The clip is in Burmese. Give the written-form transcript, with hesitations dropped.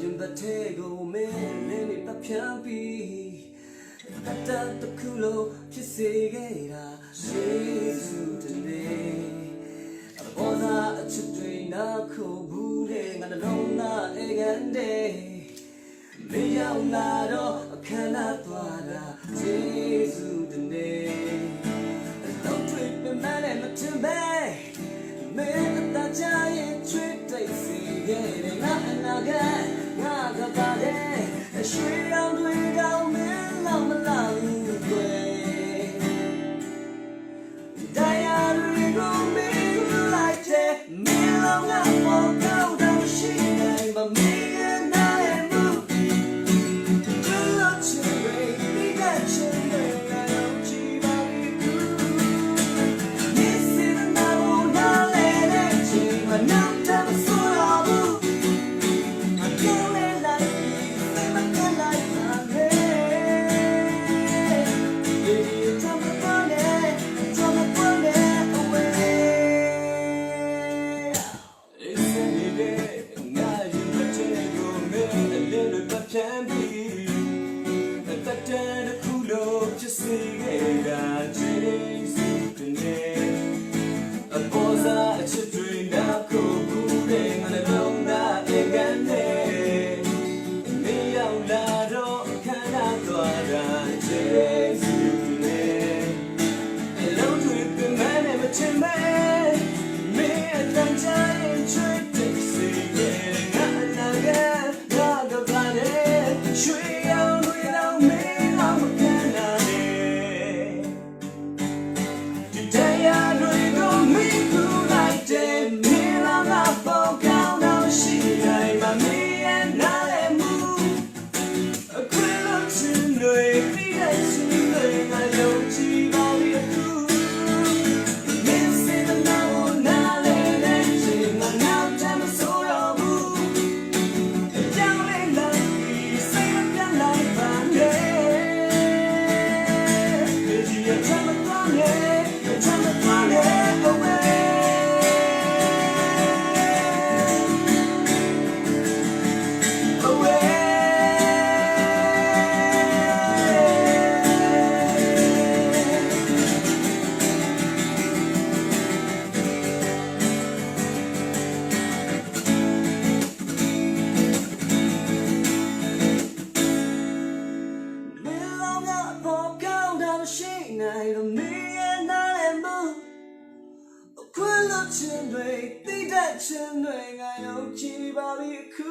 ရင်ပတ်ထဲကိုမင်းလေးနေပတ်ဖြန်းပြီးတတ်တခုလို့ဖြစ်စေခဲ့တာယေရှုတည်းဘောသာအချစ်တွေနာခုဘူးတဲ့ငါနှလုံးသားအေကန်တဲ့မရောက်လာတော့အခမ်းအနားသွားတာယေရှုတည်းတော့တွေ့ပြမနဲ့မထင်ပဲမင်းအသားချရင်ချွေးတိတ်စီခဲ့တဲ့ငါအနာဂတ်ငါကပါတဲ့ရွှေရောင်တွေတောင်မင်းလောက်မလောက်ွယ်တရားတွေကိုမင်းလိုက်တဲ့မင်းလောက်ငါပေါ်ကောင်းတော့ရှိနေပါမင်းရဲ့နာရဲ့မှုသူ့လို့ချင်ရဒီကချင်ရငါရောက်ချီပါပြီသူနေစင်နာဘူးနားလေတဲ့ချိန်မှာနောက်တမ်းဆိုတော့ဘူးအကျဉ်းလေးလိုက်စိတ်မကလိုက်ပါနဲ့ဒီချမ်းသာနဲ့ချမ်းသာနဲ့ away အစနေလေငါရင်မချေကိုမင်းအလေးလိုပတ်ဖြန်းပြီးတတ်တဲ့ခုလို့ဖြစ်စေခဲ့တာကျေးဇူးတင်တယ်အပေါ်စားအချစ်တွေနာကိုဘူးတဲ့ငါနှလုံးသားအေကန်တဲ့မင်းရောက်လာတော့ခန္ဓာသွားတာကျေးဇူးတင်တယ်အလုံးတွေပင်မနဲ့မချင်မဲမင်းအတန်ချရင်ချွေးတိတ်စေခဲ့ငါအနာဂတ်ငါကပါတဲ့ရွှေရောင်တွေတော့မင်းလောက်မခံနိုင်ဒီတရားတွေကိုမင်းကူလိုက်တဲ့မင်းလောက်ငါပေါ်ကောင်းတော့ရှိနိုင်ပါမင်းရဲ့နားလည်းမူအခွင့်လို့ချင်တွေပြီးတဲ့ချင်တွေငါယုံကြည်ပါပြီအခုမင်းစင်နာကိုနားလည်းတဲ့ချိန်မှာနောက်တမ်းမဆိုတော့ဘူးအကြောင်းလေးလိုက်ပြီးစိတ်မပြတ်လိုက်ပါနဲ့ဒီရချမ်းမသွားနဲ့ချမ်းမသွားနဲ့ awayနိုင်လို့မင်းရဲ့နားလည်းမအခွင့်လို့ချင်တွေတိတ်တဲ့ချင်တွေငါယုံကြည်ပါပြီအခု